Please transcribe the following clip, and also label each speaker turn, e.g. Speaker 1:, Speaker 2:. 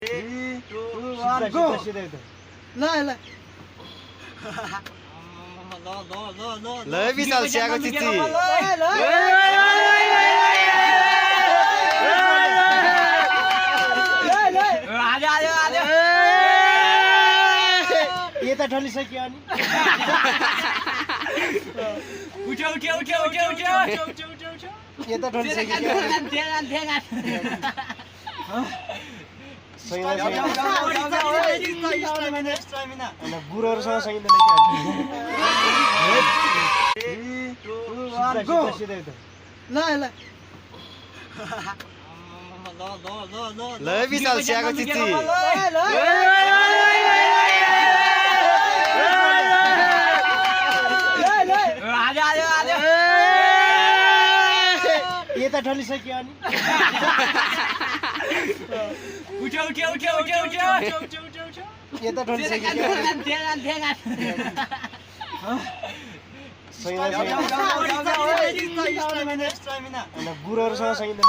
Speaker 1: 3, 2, 1, go! ल ल
Speaker 2: ल विशाल स्याएको चिची
Speaker 1: यता ढलिसक्यो अनि यता ढलिसक्यो बुढोहरूसँग सकिँदैन ल ल
Speaker 2: ल विशाल स्याएको चिची
Speaker 1: यता ढलिसक्यो अनि यता ढलिसक्यो बुढोहरूसँग सकिँदैन